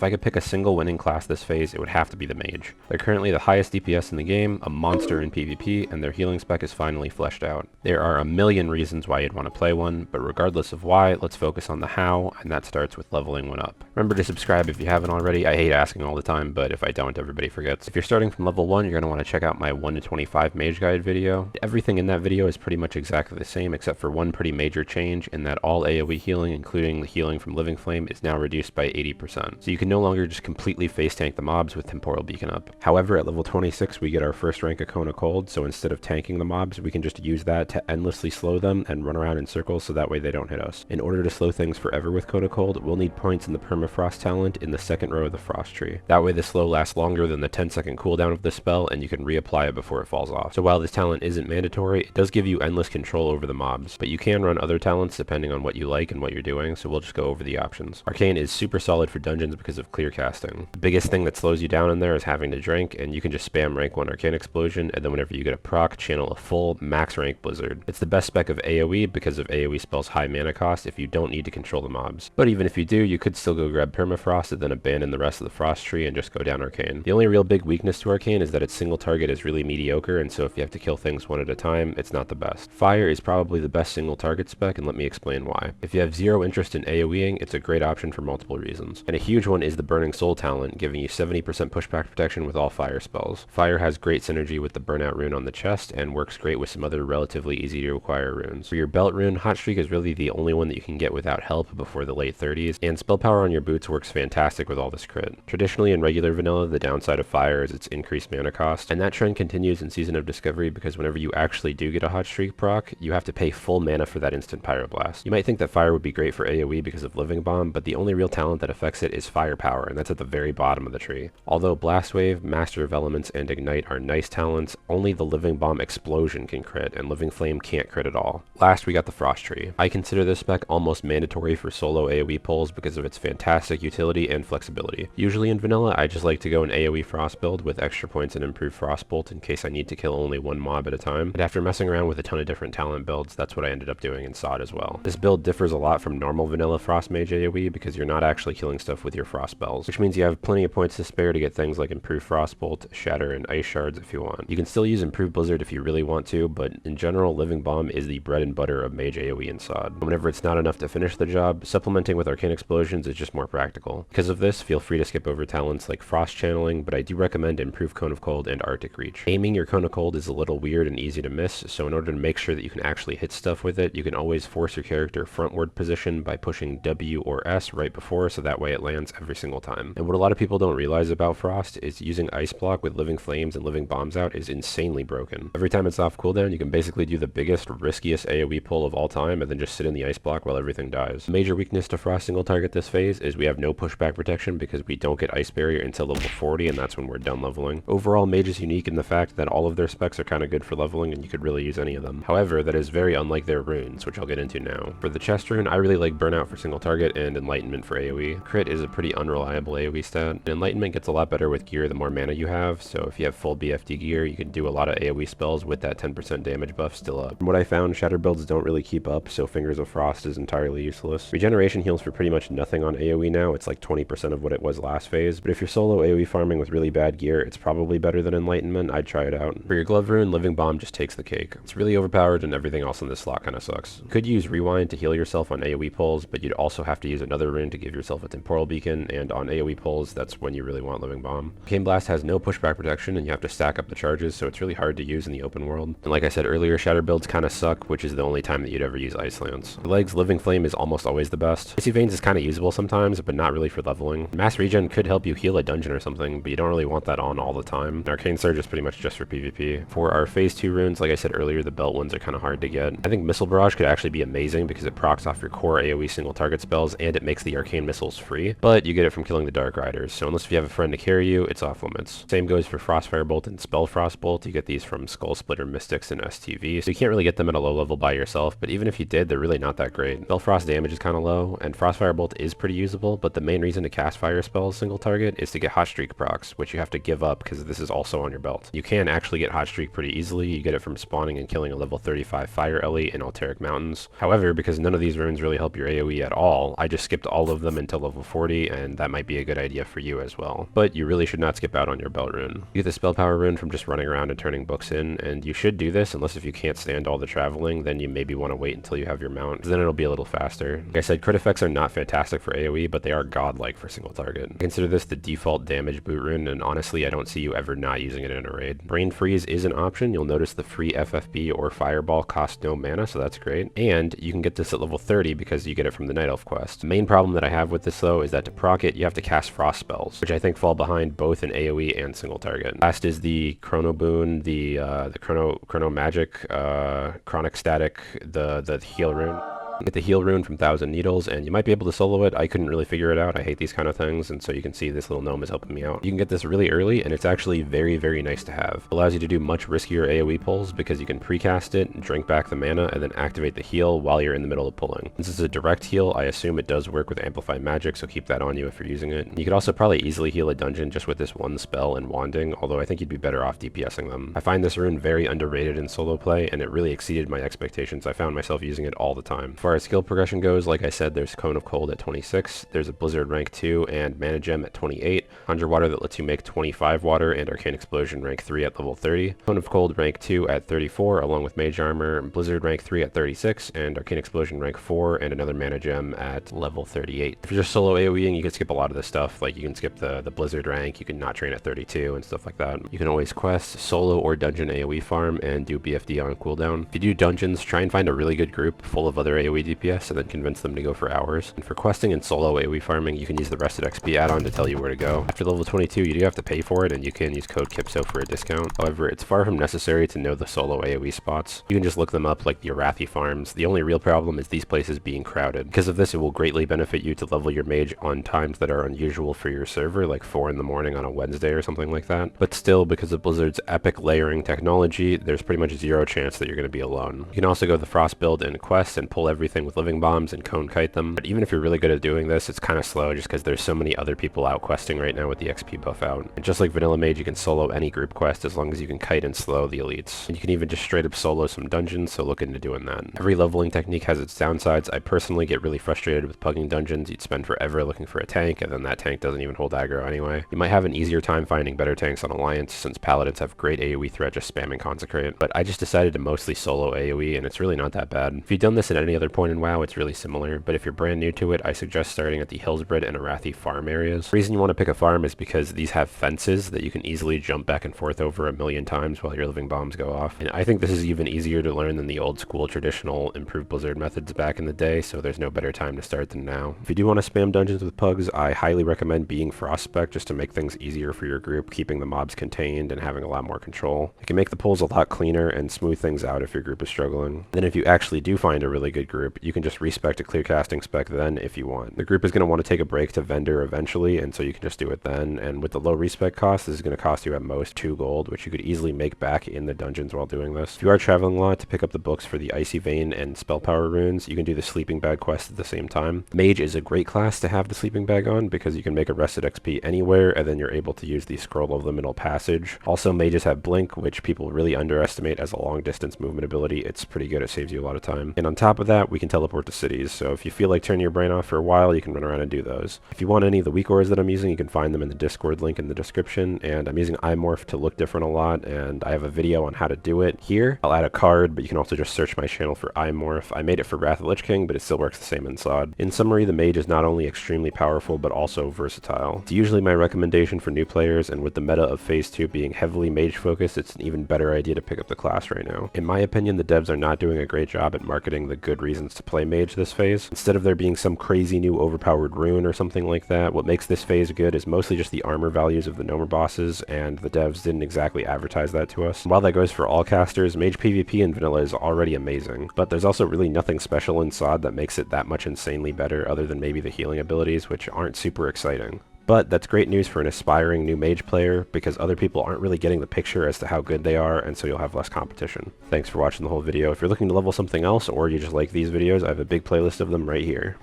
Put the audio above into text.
If I could pick a single winning class this phase, it would have to be the Mage. They're currently the highest DPS in the game, a monster in PvP, and their healing spec is finally fleshed out. There are a million reasons why you'd want to play one, but regardless of why, let's focus on the how, and that starts with leveling one up. Remember to subscribe if you haven't already. I hate asking all the time, but if I don't, everybody forgets. If you're starting from level 1, you're going to want to check out my 1 to 25 Mage Guide video. Everything in that video is pretty much exactly the same, except for one pretty major change in that all AoE healing, including the healing from Living Flame, is now reduced by 80%. So you can no longer just completely face tank the mobs with Temporal Beacon up. However, at level 26 we get our first rank Icona Cold, so instead of tanking the mobs, we can just use that to endlessly slow them and run around in circles so that way they don't hit us. In order to slow things forever with Icona Cold, we'll need points in the Permafrost talent in the second row of the Frost tree. That way the slow lasts longer than the 10-second cooldown of the spell, and you can reapply it before it falls off. So while this talent isn't mandatory, it does give you endless control over the mobs, but you can run other talents depending on what you like and what you're doing, so we'll just go over the options. Arcane is super solid for dungeons because of clear casting. The biggest thing that slows you down in there is having to drink, and you can just spam rank 1 Arcane Explosion, and then whenever you get a proc, channel a full max rank Blizzard. It's the best spec of AoE because of AoE spells' high mana cost if you don't need to control the mobs. But even if you do, you could still go grab Permafrost and then abandon the rest of the Frost tree and just go down Arcane. The only real big weakness to Arcane is that its single target is really mediocre, and so if you have to kill things one at a time, it's not the best. Fire is probably the best single target spec, and let me explain why. If you have zero interest in AoEing, it's a great option for multiple reasons. And a huge one is the Burning Soul talent, giving you 70% pushback protection with all fire spells. Fire has great synergy with the Burnout rune on the chest, and works great with some other relatively easy to acquire runes. For your belt rune, Hot Streak is really the only one that you can get without help before the late 30s, and spell power on your boots works fantastic with all this crit. Traditionally in regular vanilla, the downside of fire is its increased mana cost, and that trend continues in Season of Discovery because whenever you actually do get a Hot Streak proc, you have to pay full mana for that instant Pyroblast. You might think that fire would be great for AoE because of Living Bomb, but the only real talent that affects it is firepower, and that's at the very bottom of the tree. Although Blast Wave, Master of Elements, and Ignite are nice talents, only the Living Bomb Explosion can crit, and Living Flame can't crit at all. Last, we got the Frost Tree. I consider this spec almost mandatory for solo AoE pulls because of its fantastic utility and flexibility. Usually in vanilla, I just like to go an AoE Frost build with extra points and improved Frostbolt in case I need to kill only one mob at a time, but after messing around with a ton of different talent builds, that's what I ended up doing in SoD as well. This build differs a lot from normal vanilla Frost Mage AoE because you're not actually killing stuff with your Frost spells, which means you have plenty of points to spare to get things like improved Frostbolt, Shatter, and Ice Shards if you want. You can still use improved Blizzard if you really want to, but in general, Living Bomb is the bread and butter of Mage AoE in SoD. Whenever it's not enough to finish the job, supplementing with Arcane Explosions is just more practical. Because of this, feel free to skip over talents like Frost Channeling, but I do recommend improved Cone of Cold and Arctic Reach. Aiming your Cone of Cold is a little weird and easy to miss, so in order to make sure that you can actually hit stuff with it, you can always force your character frontward position by pushing W or S right before, so that way it lands every single time. And what a lot of people don't realize about Frost is using Ice Block with Living Flames and Living Bombs out is insanely broken. Every time it's off cooldown, you can basically do the biggest, riskiest AoE pull of all time and then just sit in the Ice Block while everything dies. The major weakness to Frost single target this phase is we have no pushback protection because we don't get Ice Barrier until level 40, and that's when we're done leveling. Overall, Mage is unique in the fact that all of their specs are kind of good for leveling and you could really use any of them. However, that is very unlike their runes, which I'll get into now. For the chest rune, I really like Burnout for single target and Enlightenment for AoE. Crit is a pretty unreliable AoE stat, and Enlightenment gets a lot better with gear the more mana you have, so if you have full BFD gear, you can do a lot of AoE spells with that 10% damage buff still up. From what I found, Shatter builds don't really keep up, so Fingers of Frost is entirely useless. Regeneration heals for pretty much nothing on AoE now, it's like 20% of what it was last phase, but if you're solo AoE farming with really bad gear, it's probably better than Enlightenment. I'd try it out. For your glove rune, Living Bomb just takes the cake. It's really overpowered and everything else in this slot kinda sucks. You could use Rewind to heal yourself on AoE pulls, but you'd also have to use another rune to give yourself a Temporal Beacon, and on AoE pulls, that's when you really want Living Bomb. Arcane Blast has no pushback protection and you have to stack up the charges, so it's really hard to use in the open world. And like I said earlier, Shatter builds kinda suck, which is the only time that you'd ever use Ice Lance. For legs, Living Flame is almost always the best. Icy Veins is kinda usable sometimes, but not really for leveling. Mass Regen could help you heal a dungeon or something, but you don't really want that on all the time. Arcane Surge is pretty much just for PvP. For our phase 2 runes, like I said earlier, the belt ones are kinda hard to get. I think Missile Barrage could actually be amazing because it procs off your core AoE single target spells and it makes the arcane missiles free, but you get it from killing the Dark Riders, so unless you have a friend to carry you, it's off limits. Same goes for Frostfire Bolt and Spell Frostbolt. You get these from Skull Splitter Mystics and STV, so you can't really get them at a low level by yourself, but even if you did, they're really not that great. Spell Frost damage is kinda low, and Frostfire Bolt is pretty usable, but the main reason to cast fire spells single target is to get Hot Streak procs, which you have to give up because this is also on your belt. You can actually get Hot Streak pretty easily. You get it from spawning and killing a level 35 Fire Elite in Alteric Mountains. However, because none of these runes really help your AoE at all, I just skipped all of them until level 40, and and that might be a good idea for you as well. But you really should not skip out on your belt rune. You get the spell power rune from just running around and turning books in, and you should do this unless if you can't stand all the traveling, then you maybe want to wait until you have your mount, because then it'll be a little faster. Like I said, crit effects are not fantastic for AoE, but they are godlike for single target. I consider this the default damage boot rune, and honestly I don't see you ever not using it in a raid. Brain Freeze is an option. You'll notice the free FFB or Fireball cost no mana, so that's great. And you can get this at level 30 because you get it from the Night Elf quest. The main problem that I have with this though is that to proc it, you have to cast Frost spells, which I think fall behind both in AoE and single target. Last is the Chrono Boon, the Chrono Magic, Chronic Static, the Heal Rune. Get the heal rune from Thousand Needles, and you might be able to solo it. I couldn't really figure it out. I hate these kind of things, and so you can see this little gnome is helping me out. You can get this really early, and it's actually very, very nice to have. It allows you to do much riskier AoE pulls because you can precast it, drink back the mana, and then activate the heal while you're in the middle of pulling. Since this is a direct heal, I assume it does work with Amplify Magic, so keep that on you if you're using it. You could also probably easily heal a dungeon just with this one spell and wanding, although I think you'd be better off DPSing them. I find this rune very underrated in solo play, and it really exceeded my expectations. I found myself using it all the time. As far as skill progression goes, like I said, there's Cone of Cold at 26, there's a Blizzard rank 2 and Mana Gem at 28, 100 Water that lets you make 25 Water, and Arcane Explosion rank 3 at level 30, Cone of Cold rank 2 at 34 along with Mage Armor, Blizzard rank 3 at 36, and Arcane Explosion rank 4, and another Mana Gem at level 38. If you're just solo AoEing, you can skip a lot of this stuff, like you can skip the Blizzard rank, you can not train at 32 and stuff like that. You can always quest, solo or dungeon AoE farm, and do BFD on cooldown. If you do dungeons, try and find a really good group full of other AoE DPS and then convince them to go for hours. And for questing and solo AoE farming, you can use the Rested XP add-on to tell you where to go. After level 22, you do have to pay for it, and you can use code KIPSO for a discount. However, it's far from necessary to know the solo AoE spots. You can just look them up like the Arathi farms. The only real problem is these places being crowded. Because of this, it will greatly benefit you to level your mage on times that are unusual for your server, like 4 in the morning on a Wednesday or something like that. But still, because of Blizzard's epic layering technology, there's pretty much zero chance that you're going to be alone. You can also go the Frost build in quest and pull everything with living bombs and cone kite them. But even if you're really good at doing this, it's kind of slow just because there's so many other people out questing right now with the XP buff out. And just like Vanilla Mage, you can solo any group quest as long as you can kite and slow the elites. And you can even just straight up solo some dungeons, so look into doing that. Every leveling technique has its downsides. I personally get really frustrated with pugging dungeons. You'd spend forever looking for a tank, and then that tank doesn't even hold aggro anyway. You might have an easier time finding better tanks on Alliance, since Paladins have great AoE threat just spamming Consecrate. But I just decided to mostly solo AoE, and it's really not that bad. If you've done this at any other point in WoW, it's really similar, but if you're brand new to it, I suggest starting at the Hillsbred and Arathi farm areas. The reason you want to pick a farm is because these have fences that you can easily jump back and forth over a million times while your living bombs go off. And I think this is even easier to learn than the old school traditional improved Blizzard methods back in the day, so there's no better time to start than now. If you do want to spam dungeons with pugs, I highly recommend being Frostspec just to make things easier for your group, keeping the mobs contained and having a lot more control. It can make the pulls a lot cleaner and smooth things out if your group is struggling. Then if you actually do find a really good group, you can just respec a clear casting spec then if you want. The group is going to want to take a break to vendor eventually, and so you can just do it then. And with the low respec cost, this is going to cost you at most 2 gold, which you could easily make back in the dungeons while doing this. If you are traveling a lot, to pick up the books for the Icy Vein and Spell Power runes, you can do the Sleeping Bag quest at the same time. Mage is a great class to have the Sleeping Bag on because you can make a Rested XP anywhere, and then you're able to use the Scroll of Liminal Passage. Also, mages have Blink, which people really underestimate as a long distance movement ability. It's pretty good, it saves you a lot of time. And on top of that, we can teleport to cities, so if you feel like turning your brain off for a while, you can run around and do those. If you want any of the weak ores that I'm using, you can find them in the Discord link in the description, and I'm using iMorph to look different a lot, and I have a video on how to do it here. I'll add a card, but you can also just search my channel for iMorph. I made it for Wrath of the Lich King, but it still works the same in SoD. In summary, the mage is not only extremely powerful, but also versatile. It's usually my recommendation for new players, and with the meta of Phase 2 being heavily mage focused, it's an even better idea to pick up the class right now. In my opinion, the devs are not doing a great job at marketing the good reasons to play mage this phase. Instead of there being some crazy new overpowered rune or something like that, what makes this phase good is mostly just the armor values of the Gnomer bosses, and the devs didn't exactly advertise that to us. While that goes for all casters, mage PvP in vanilla is already amazing, but there's also really nothing special in SoD that makes it that much insanely better other than maybe the healing abilities, which aren't super exciting. But that's great news for an aspiring new mage player, because other people aren't really getting the picture as to how good they are, and so you'll have less competition. Thanks for watching the whole video. If you're looking to level something else, or you just like these videos, I have a big playlist of them right here.